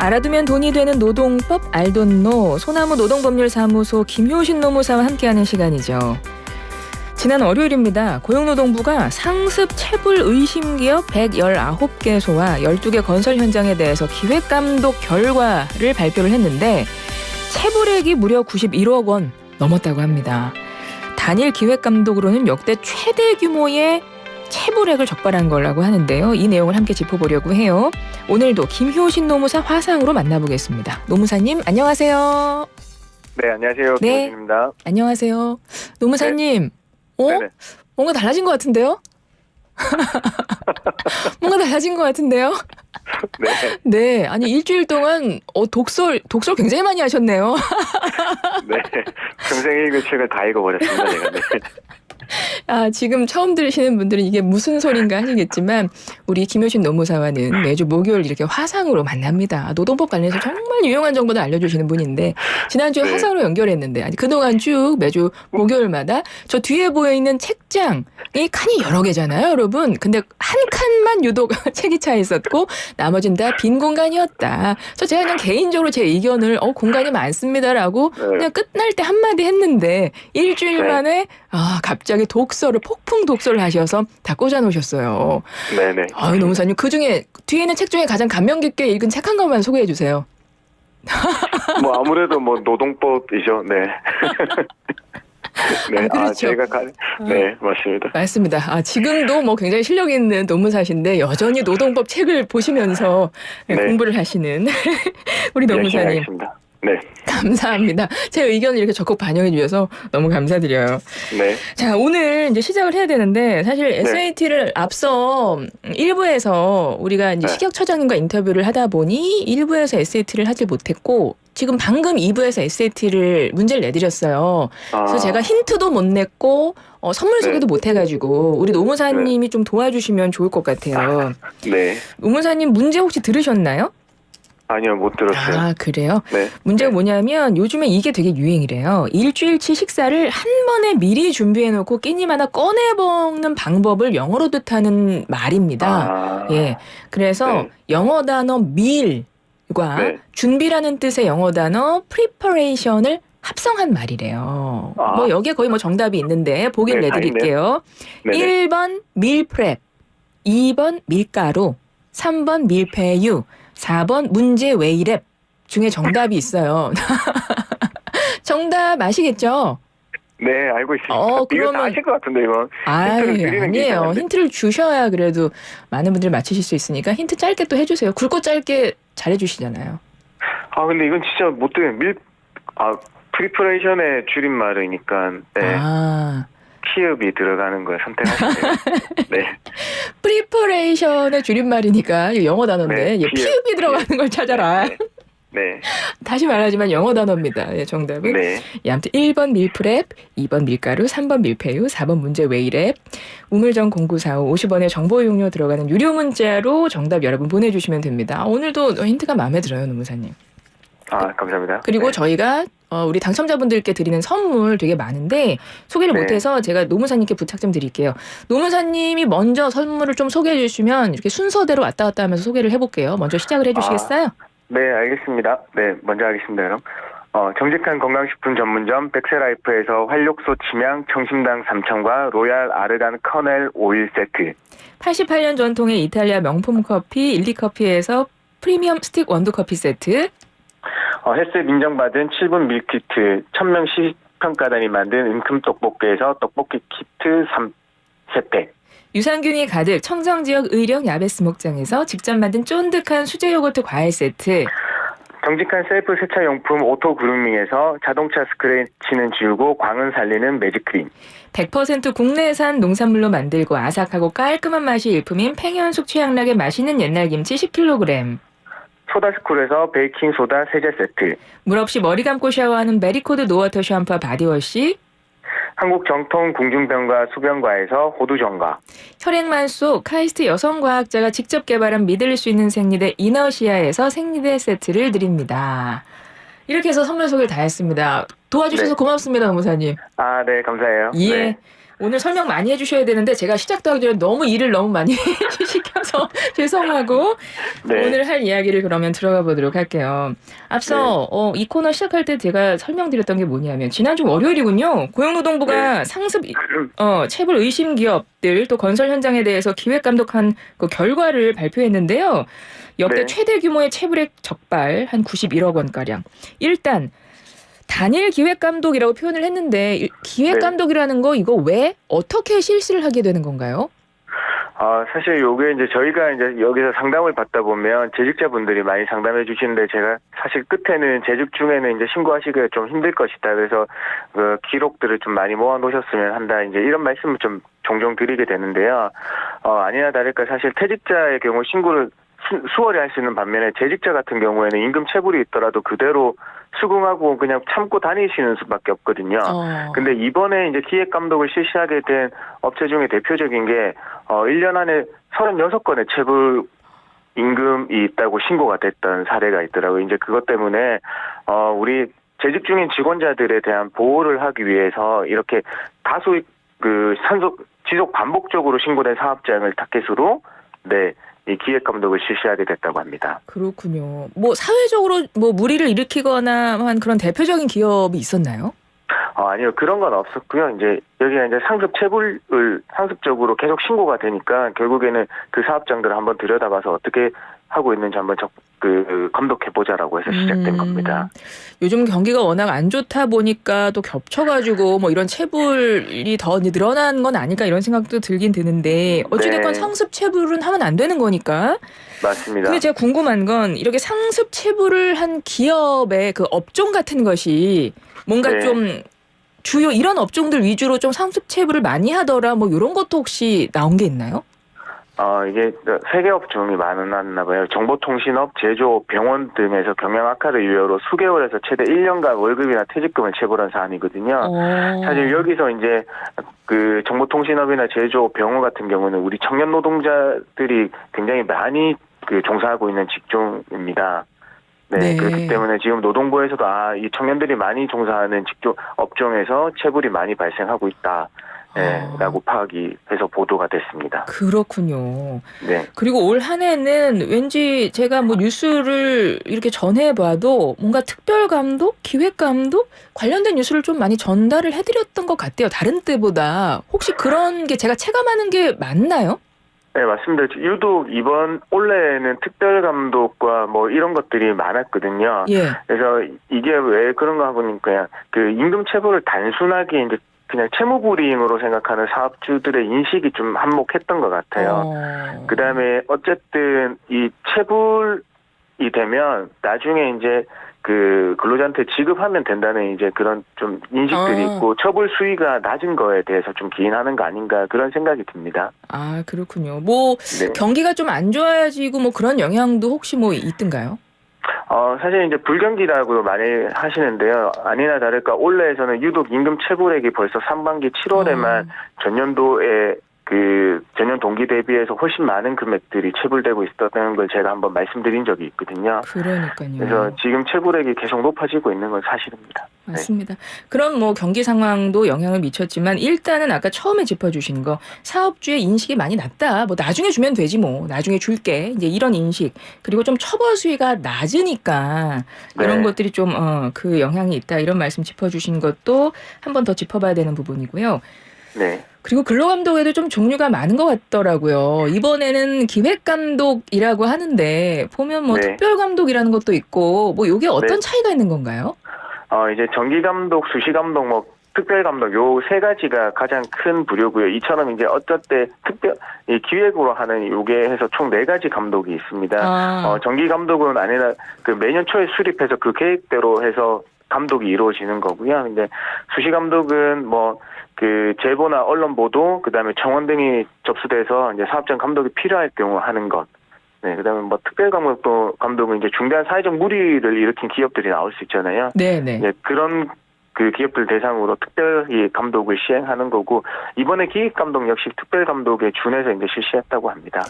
알아두면 돈이 되는 노동법 알돈노 소나무 노동법률사무소 김효신 노무사와 함께하는 시간이죠. 지난 월요일입니다. 고용노동부가 상습 체불 의심 기업 119개소와 12개 건설 현장에 대해서 기획감독 결과를 발표를 했는데 체불액이 무려 91억 원 넘었다고 합니다. 단일 기획감독으로는 역대 최대 규모의 체불액을 적발한 거라고 하는데요. 이 내용을 함께 짚어보려고 해요. 오늘도 김효신 노무사 화상으로 만나보겠습니다. 노무사님 안녕하세요. 네, 안녕하세요. 네. 김효신입니다. 안녕하세요. 노무사님. 네네. 뭔가 달라진 것 같은데요? 뭔가 달라진 것 같은데요? 네. 네. 아니 일주일 동안 독설 굉장히 많이 하셨네요. 네. 평생 읽을 책을 다 읽어버렸습니다, 제가. 네. 아, 지금 처음 들으시는 분들은 이게 무슨 소린가 하시겠지만 우리 김효신 노무사와는 매주 목요일 이렇게 화상으로 만납니다. 노동법 관련해서 정말 유용한 정보를 알려주시는 분인데 지난주에 네. 화상으로 연결했는데 아니, 그동안 쭉 매주 목요일마다 저 뒤에 보여있는 책장이 칸이 여러 개잖아요, 여러분. 근데 한 칸만 유독 책이 차 있었고 나머지는 다 빈 공간이었다. 그래서 제가 그냥 개인적으로 제 의견을 공간이 많습니다라고 네. 그냥 끝날 때 한마디 했는데 일주일 네. 만에 갑자기 폭풍 독서를 하셔서 다 꽂아놓으셨어요. 네네. 아유, 노무사님 그중에 뒤에 있는 책 중에 가장 감명 깊게 읽은 책 한 권만 소개해 주세요. 뭐, 아무래도 뭐, 노동법이죠. 네. 네. 그렇죠. 네, 맞습니다. 맞습니다. 지금도 뭐 굉장히 실력 있는 노무사신데 여전히 노동법 책을 보시면서 네. 공부를 하시는 우리 열심히 노무사님. 하겠습니다. 네. 감사합니다. 제 의견을 이렇게 적극 반영해 주셔서 너무 감사드려요. 네. 자, 오늘 이제 시작을 해야 되는데 사실 SAT를 앞서 1부에서 우리가 이제 네. 식약처장님과 인터뷰를 하다 보니 1부에서 SAT를 하지 못했고 지금 방금 2부에서 SAT를 문제를 내드렸어요. 그래서 제가 힌트도 못 냈고 선물 소개도 못 해가지고 우리 노무사님이 좀 도와주시면 좋을 것 같아요. 네. 노무사님 문제 혹시 들으셨나요? 아니요, 못 들었어요. 아, 그래요? 네. 문제가 뭐냐면 요즘에 이게 되게 유행이래요. 일주일치 식사를 한 번에 미리 준비해놓고 끼니 마다 꺼내 먹는 방법을 영어로 뜻하는 말입니다. 예, 그래서 네. 영어 단어 meal과 네. 준비라는 준비라는 뜻의 영어 단어 preparation을 합성한 말이래요. 아. 뭐 여기에 거의 뭐 정답이 있는데 보기를 네, 다 내드릴게요. 네네. 1번 meal prep, 2번 밀가루, 3번 밀푀유, 4번 문제 웨이랩 중에 정답이 있어요. 정답 아시겠죠? 네, 알고 있습니다. 이거 그러면- 다 아실 것 같은데, 이거. 아유, 힌트를 드리는 게 아니에요. 이상한데. 힌트를 주셔야 그래도 많은 분들이 맞히실 수 있으니까 힌트 짧게 또 해주세요. 굵고 짧게 잘해주시잖아요. 근데 이건 진짜 못 들어요. 프리퍼레이션의 줄임말이니까, 네. 키읔이 들어가는 걸 선택하시네요. 네. 프리퍼레이션의 줄임말이니까 이거 영어 단어인데 네, 피읍이 들어가는 걸 찾아라. 네. 네. 다시 말하지만 영어 단어입니다. 예, 정답은. 네. 예, 아무튼 1번 밀프랩, 2번 밀가루, 3번 밀푀유, 4번 문제 웨이랩, 우물정 0945 50원의 정보 이용료 들어가는 유료 문자로 정답 여러분 보내주시면 됩니다. 오늘도 힌트가 마음에 들어요, 노무사님. 감사합니다. 그리고 네. 저희가 우리 당첨자분들께 드리는 선물 되게 많은데 소개를 네. 못해서 제가 노무사님께 부탁 좀 드릴게요. 노무사님이 먼저 선물을 좀 소개해 주시면 이렇게 순서대로 왔다 갔다 하면서 소개를 해볼게요. 먼저 시작을 해주시겠어요? 네, 알겠습니다. 네, 먼저 하겠습니다, 그럼. 정직한 건강식품 전문점 백세라이프에서 활력소 침향 청심당 3,000과 로얄 아르간 커넬 오일 세트. 88년 전통의 이탈리아 명품 커피 일리커피에서 프리미엄 스틱 원두 커피 세트. 헬스앱 인정받은 7분 밀키트 1000명 시식평가단이 만든 은큼 떡볶이에서 떡볶이 키트 3세팩. 유산균이 가득 청정지역 의령 야베스 목장에서 직접 만든 쫀득한 수제 요거트 과일 세트. 정직한 셀프 세차용품 오토 그루밍에서 자동차 스크래치는 지우고 광은 살리는 매직크림. 100% 국내산 농산물로 만들고 아삭하고 깔끔한 맛이 일품인 팽현숙 최양락의 맛있는 옛날 김치 10kg. 소다스쿨에서 베이킹소다 세제 세트. 물 없이 머리 감고 샤워하는 메리코드 노워터 샴푸와 바디워시. 한국 정통 궁중병과 수병과에서 호두정과. 혈액만 속 카이스트 여성과학자가 직접 개발한 믿을 수 있는 생리대 이너시아에서 생리대 세트를 드립니다. 이렇게 해서 선물 소개를 다 했습니다. 도와주셔서 네. 고맙습니다, 노무사님. 네, 감사해요. 예. 네. 오늘 설명 많이 해주셔야 되는데 제가 시작도 하기 전에 너무 일을 너무 많이 시켜서 죄송하고 네. 오늘 할 이야기를 그러면 들어가 보도록 할게요. 앞서 이 코너 시작할 때 제가 설명드렸던 게 뭐냐면 지난주 월요일이군요. 고용노동부가 상습 체불 의심 기업들 또 건설 현장에 대해서 기획 감독한 그 결과를 발표했는데요. 역대 네. 최대 규모의 체불액 적발 한 91억 원가량. 일단 단일 기획감독이라고 표현을 했는데 기획감독이라는 거 이거 왜 어떻게 실시를 하게 되는 건가요? 사실 요게 이제 저희가 이제 여기서 상담을 받다 보면 재직자분들이 많이 상담해 주시는데 제가 사실 끝에는 재직 중에는 이제 신고하시기가 좀 힘들 것이다. 그래서 그 기록들을 좀 많이 모아 놓으셨으면 한다. 이제 이런 말씀을 좀 종종 드리게 되는데요. 아니나 다를까 사실 퇴직자의 경우 신고를 수월히 할 수 있는 반면에 재직자 같은 경우에는 임금 체불이 있더라도 그대로 수긍하고 그냥 참고 다니시는 수밖에 없거든요. 근데 이번에 이제 기획 감독을 실시하게 된 업체 중에 대표적인 게 1년 안에 36건의 체불 임금이 있다고 신고가 됐던 사례가 있더라고요. 이제 그것 때문에 우리 재직 중인 직원자들에 대한 보호를 하기 위해서 이렇게 다수 그 지속 반복적으로 신고된 사업장을 타겟으로 이 기획 감독을 실시하게 됐다고 합니다. 그렇군요. 뭐 사회적으로 뭐 무리를 일으키거나 한 그런 대표적인 기업이 있었나요? 아니요. 그런 건 없었고요. 이제 여기가 이제 상습 체불을 상습적으로 계속 신고가 되니까 결국에는 그 사업장들을 한번 들여다봐서 어떻게 하고 있는지 한번 감독해보자라고 해서 시작된 겁니다. 요즘 경기가 워낙 안 좋다 보니까 또 겹쳐가지고 뭐 이런 체불이 더 늘어난 건 아닐까 이런 생각도 들긴 드는데 어찌됐건 네. 상습 체불은 하면 안 되는 거니까. 맞습니다. 근데 제가 궁금한 건 이렇게 상습 체불을 한 기업의 그 업종 같은 것이 뭔가 네. 좀 주요 이런 업종들 위주로 좀 상습 체불을 많이 하더라 뭐 이런 것도 혹시 나온 게 있나요? 이게 세개 업종이 많았나 봐요. 정보통신업, 제조업, 병원 등에서 경영 악화를 이유로 수개월에서 최대 1년간 월급이나 퇴직금을 체불한 사안이거든요. 사실 여기서 이제 그 정보통신업이나 제조업, 병원 같은 경우는 우리 청년 노동자들이 굉장히 많이 종사하고 있는 직종입니다. 네, 그렇기 때문에 지금 노동부에서도 이 청년들이 많이 종사하는 업종에서 체불이 많이 발생하고 있다. 라고 파악이 해서 보도가 됐습니다. 그렇군요. 네. 그리고 올 한 해는 왠지 제가 뭐 뉴스를 이렇게 전해봐도 뭔가 특별감독, 기획감독 관련된 뉴스를 좀 많이 전달을 해드렸던 것 같아요. 다른 때보다. 혹시 그런 게 제가 체감하는 게 맞나요? 네, 맞습니다. 유독 이번 올해는 특별감독과 뭐 이런 것들이 많았거든요. 예. 그래서 이게 왜 그런가 보니까 그 임금 체불을 단순하게 이제 그냥 채무불이익으로 생각하는 사업주들의 인식이 좀 한몫했던 것 같아요. 그다음에 어쨌든 이 체불이 되면 나중에 이제 그 근로자한테 지급하면 된다는 이제 그런 좀 인식들이 있고 처벌 수위가 낮은 거에 대해서 좀 기인하는 거 아닌가 그런 생각이 듭니다. 그렇군요. 뭐 경기가 좀 안 좋아지고 뭐 그런 영향도 혹시 뭐 있던가요? 사실 이제 불경기라고 많이 하시는데요. 아니나 다를까 올해에서는 유독 임금 체불액이 벌써 상반기 7월에만 전년도에 전년 동기 대비해서 훨씬 많은 금액들이 체불되고 있었다는 걸 제가 한번 말씀드린 적이 있거든요. 그러니까요. 그래서 지금 체불액이 계속 높아지고 있는 건 사실입니다. 맞습니다. 그럼 뭐 경기 상황도 영향을 미쳤지만 일단은 아까 처음에 짚어주신 거 사업주의 인식이 많이 낮다. 뭐 나중에 주면 되지 뭐 나중에 줄게. 이제 이런 인식 그리고 좀 처벌 수위가 낮으니까 이런 것들이 좀 그 영향이 있다. 이런 말씀 짚어주신 것도 한 번 더 짚어봐야 되는 부분이고요. 네. 그리고 근로감독에도 좀 종류가 많은 것 같더라고요. 이번에는 기획감독이라고 하는데 보면 뭐 특별감독이라는 것도 있고 뭐 이게 어떤 차이가 있는 건가요? 이제 정기감독, 수시감독, 뭐 특별감독 요 세 가지가 가장 큰 부류고요. 이처럼 이제 어쩔 때 기획으로 하는 요게 해서 총 4가지 감독이 있습니다. 정기감독은 아니라 매년 초에 수립해서 그 계획대로 해서 감독이 이루어지는 거고요. 이제 수시감독은 뭐 제보나 언론 보도, 그다음에 청원 등이 접수돼서 이제 사업장 감독이 필요할 경우 하는 것. 네, 그다음에 뭐 특별감독은 이제 중대한 사회적 무리를 일으킨 기업들이 나올 수 있잖아요. 네네. 네, 그런 그 기업들 대상으로 특별히 감독을 시행하는 거고 이번에 기획 감독 역시 특별 감독에 준해서 이제 실시했다고 합니다.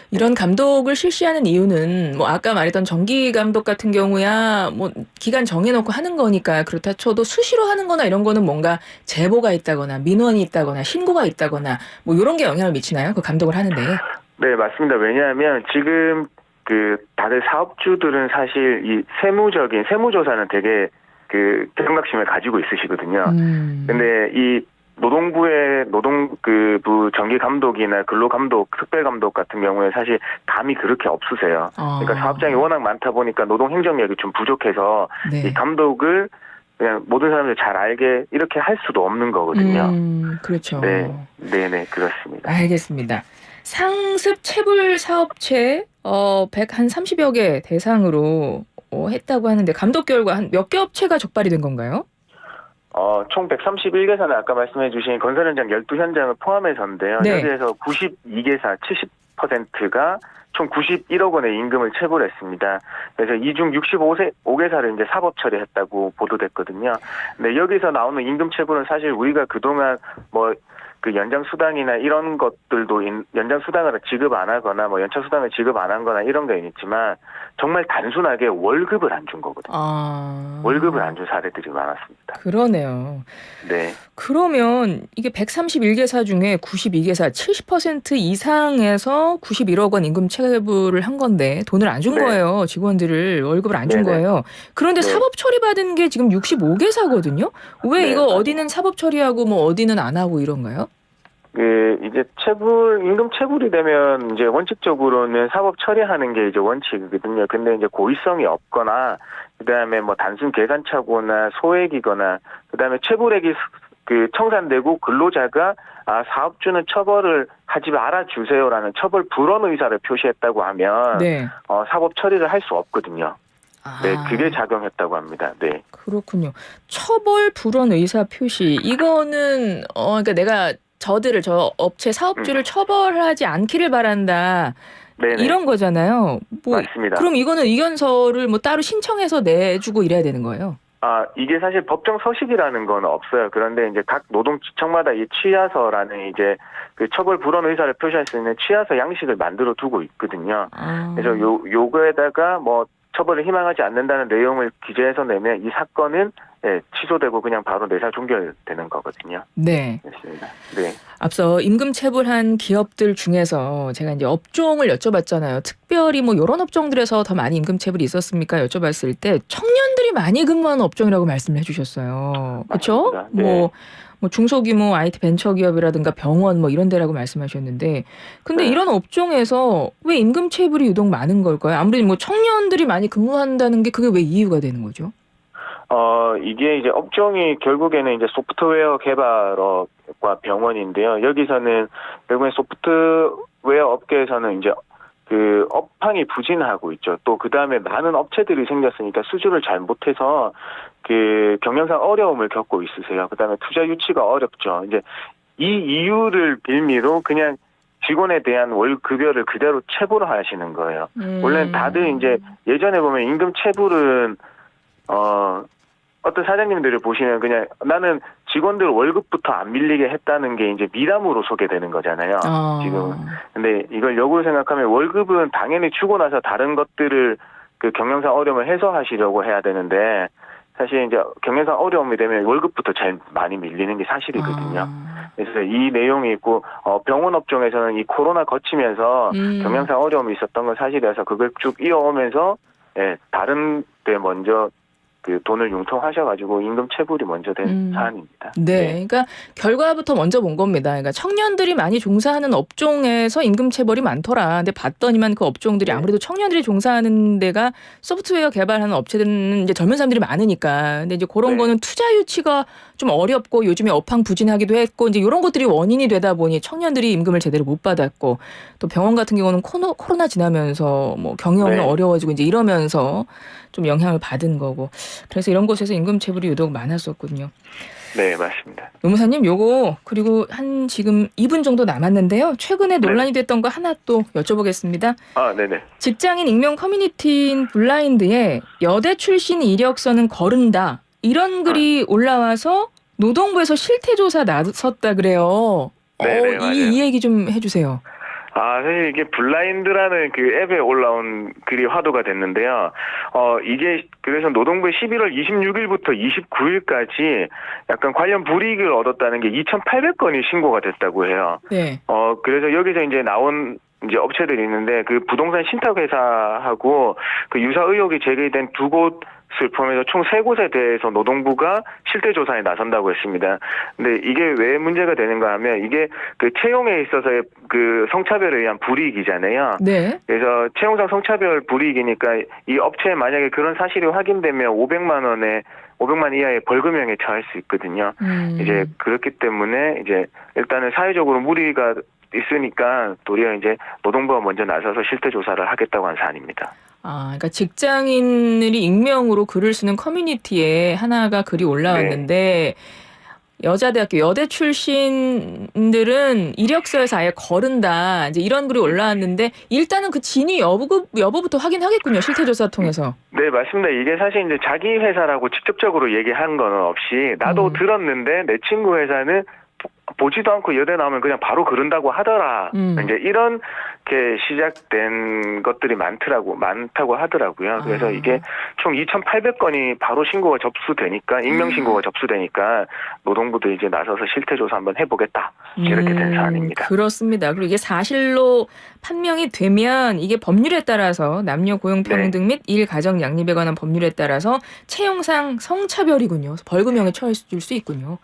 이런 감독을 실시하는 이유는 뭐 아까 말했던 정기 감독 같은 경우야 뭐 기간 정해놓고 하는 거니까 그렇다 쳐도 수시로 하는 거나 이런 거는 뭔가 제보가 있다거나 민원이 있다거나 신고가 있다거나 뭐 이런 게 영향을 미치나요? 그 감독을 하는데. 네, 맞습니다. 왜냐하면 지금 그 다들 사업주들은 사실 이 세무조사는 되게 그 경각심을 가지고 있으시거든요. 근데 이 노동부의 부 정기 감독이나 근로 감독, 특별 감독 같은 경우에 사실 감이 그렇게 없으세요. 그러니까 사업장이 워낙 많다 보니까 노동 행정력이 좀 부족해서 네. 이 감독을 그냥 모든 사람들이 잘 알게 이렇게 할 수도 없는 거거든요. 그렇죠. 네, 그렇습니다. 알겠습니다. 상습 체불 사업체 130여 개 대상으로 했다고 하는데 감독 결과 한 몇 개 업체가 적발이 된 건가요? 총 131개사는 아까 말씀해 주신 건설 현장 12현장을 포함해서인데요. 네. 여기에서 92개사 70%가 총 91억 원의 임금을 체불했습니다. 그래서 이 중 65개사를 이제 사법 처리했다고 보도됐거든요. 근데 여기서 나오는 임금 체불은 사실 우리가 그동안 뭐 그 연장 수당이나 이런 것들도 연장 수당을 지급 안 하거나 뭐 연차 수당을 지급 안 한 거나 이런 게 있지만 정말 단순하게 월급을 안 준 거거든요. 월급을 안 준 사례들이 많았습니다. 그러네요. 네. 그러면 이게 131개사 중에 92개사 70% 이상에서 91억 원 임금 체불을 한 건데 돈을 안 준 네. 거예요. 직원들을 월급을 안 준 네네. 거예요. 그런데 네. 사법 처리받은 게 지금 65개사거든요. 왜 네, 이거 맞아요. 어디는 사법 처리하고 뭐 어디는 안 하고 이런가요? 이제 임금 체불이 되면 이제 원칙적으로는 사법 처리하는 게 이제 원칙이거든요. 근데 이제 고의성이 없거나, 그 다음에 뭐 단순 계산착오나 소액이거나, 그 다음에 체불액이 청산되고 근로자가 사업주는 처벌을 하지 말아주세요라는 처벌 불원 의사를 표시했다고 하면, 네. 사법 처리를 할 수 없거든요. 네, 아, 그게 작용했다고 합니다. 네. 그렇군요. 처벌 불원 의사 표시 이거는 그러니까 내가 저 업체 사업주를 처벌하지 않기를 바란다. 네네. 이런 거잖아요. 뭐 맞습니다. 그럼 이거는 의견서를 뭐 따로 신청해서 내주고 이래야 되는 거예요? 이게 사실 법정 서식이라는 건 없어요. 그런데 이제 각 노동지청마다 이 취하서라는 이제 그 처벌 불원 의사를 표시할 수 있는 취하서 양식을 만들어 두고 있거든요. 그래서 요거에다가 뭐 처벌을 희망하지 않는다는 내용을 기재해서 내면 이 사건은 취소되고 그냥 바로 내사 종결되는 거거든요. 네. 그렇습니다. 네. 앞서 임금 체불한 기업들 중에서 제가 이제 업종을 여쭤봤잖아요. 특별히 뭐 이런 업종들에서 더 많이 임금 체불이 있었습니까? 여쭤봤을 때 청년들이 많이 근무하는 업종이라고 말씀을 해주셨어요. 그렇죠? 맞습니다. 네. 뭐 중소규모 IT 벤처기업이라든가 병원 뭐 이런 데라고 말씀하셨는데 근데 네. 이런 업종에서 왜 임금 체불이 유독 많은 걸까요? 아무래도 뭐 청년들이 많이 근무한다는 게 그게 왜 이유가 되는 거죠? 이게 이제 업종이 결국에는 이제 소프트웨어 개발업과 병원인데요. 여기서는 결국엔 소프트웨어 업계에서는 이제 그 업황이 부진하고 있죠. 또 그 다음에 많은 업체들이 생겼으니까 수주를 잘 못해서 그 경영상 어려움을 겪고 있으세요. 그 다음에 투자 유치가 어렵죠. 이제 이 이유를 빌미로 그냥 직원에 대한 월급여를 그대로 체불을 하시는 거예요. 원래는 다들 이제 예전에 보면 임금 체불은 어떤 사장님들을 보시면 그냥 나는 직원들 월급부터 안 밀리게 했다는 게 이제 미담으로 소개되는 거잖아요. 지금. 근데 이걸 역으로 생각하면 월급은 당연히 주고 나서 다른 것들을 그 경영상 어려움을 해소하시려고 해야 되는데 사실 이제 경영상 어려움이 되면 월급부터 제일 많이 밀리는 게 사실이거든요. 그래서 이 내용이 있고 병원 업종에서는 이 코로나 거치면서 경영상 어려움이 있었던 건 사실이라서 그걸 쭉 이어오면서 다른 데 먼저 그 돈을 융통하셔가지고 임금 체불이 먼저 된 사안입니다. 네, 그러니까 결과부터 먼저 본 겁니다. 그러니까 청년들이 많이 종사하는 업종에서 임금 체불이 많더라. 근데 봤더니만 그 업종들이 아무래도 청년들이 종사하는 데가 소프트웨어 개발하는 업체들은 이제 젊은 사람들이 많으니까. 근데 이제 그런 거는 투자 유치가 좀 어렵고 요즘에 업황 부진하기도 했고 이제 이런 것들이 원인이 되다 보니 청년들이 임금을 제대로 못 받았고 또 병원 같은 경우는 코로나 지나면서 뭐 경영이 어려워지고 이제 이러면서 좀 영향을 받은 거고 그래서 이런 곳에서 임금 체불이 유독 많았었거든요. 네, 맞습니다. 노무사님 요거 그리고 한 지금 2분 정도 남았는데요. 최근에 논란이 됐던 거 하나 또 여쭤보겠습니다. 네네. 직장인 익명 커뮤니티인 블라인드에 여대 출신 이력서는 거른다. 이런 글이 올라와서 노동부에서 실태조사 나섰다 그래요. 네네, 맞아요. 이 얘기 좀 해주세요. 사실 이게 블라인드라는 그 앱에 올라온 글이 화두가 됐는데요. 이게 그래서 노동부에 11월 26일부터 29일까지 약간 관련 불이익을 얻었다는 게 2,800건이 신고가 됐다고 해요. 네. 그래서 여기서 이제 나온 이제 업체들이 있는데 그 부동산 신탁회사하고 그 유사 의혹이 제기된 두 곳을 포함해서 총 3곳에 대해서 노동부가 실태조사에 나선다고 했습니다. 근데 이게 왜 문제가 되는가 하면 이게 그 채용에 있어서의 그 성차별에 의한 불이익이잖아요. 네. 그래서 채용상 성차별 불이익이니까 이 업체에 만약에 그런 사실이 확인되면 500만 이하의 벌금형에 처할 수 있거든요. 이제 그렇기 때문에 이제 일단은 사회적으로 무리가 있으니까 도리어 이제 노동부가 먼저 나서서 실태조사를 하겠다고 한 사안입니다. 그러니까 직장인들이 익명으로 글을 쓰는 커뮤니티에 하나가 글이 올라왔는데 여자대학교 여대 출신들은 이력서에서 아예 거른다. 이제 이런 글이 올라왔는데 일단은 그 진위 여부부터 확인하겠군요. 실태조사 통해서. 네, 맞습니다. 이게 사실 이제 자기 회사라고 직접적으로 얘기한 건 없이 나도 들었는데 내 친구 회사는 보지도 않고 여대 나오면 그냥 바로 그런다고 하더라. 이제 이렇게 시작된 것들이 많다고 하더라고요. 그래서 이게 총 2,800건이 바로 신고가 접수되니까, 익명 신고가 접수되니까 노동부도 이제 나서서 실태조사 한번 해보겠다. 이렇게 된 사안입니다. 그렇습니다. 그리고 이게 사실로 판명이 되면 이게 법률에 따라서 남녀 고용 평등 및 일 가정 양립에 관한 법률에 따라서 채용상 성차별이군요. 벌금형에 처해질 수 있군요.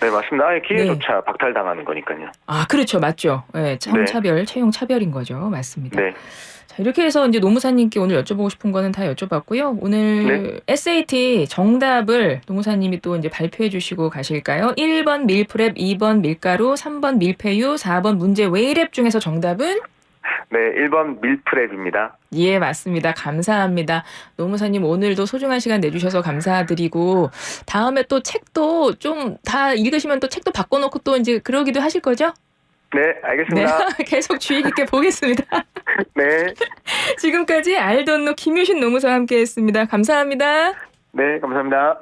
네, 맞습니다. 아예 기회조차 박탈당하는 거니까요. 그렇죠. 맞죠. 네, 성차별, 채용 차별인 거죠. 맞습니다. 네. 자, 이렇게 해서 이제 노무사님께 오늘 여쭤보고 싶은 거는 다 여쭤봤고요. 오늘 SAT 정답을 노무사님이 또 이제 발표해 주시고 가실까요? 1번 밀프렙, 2번 밀가루, 3번 밀폐유, 4번 문제 웨이랩 중에서 정답은? 네, 1번 밀프렙입니다. 예, 맞습니다. 감사합니다. 노무사님 오늘도 소중한 시간 내주셔서 감사드리고 다음에 또 책도 좀 다 읽으시면 또 책도 바꿔놓고 또 이제 그러기도 하실 거죠? 네, 알겠습니다. 네, 계속 주의 깊게 보겠습니다. 네. 지금까지 알돈노 김유신 노무사와 함께했습니다. 감사합니다. 네, 감사합니다.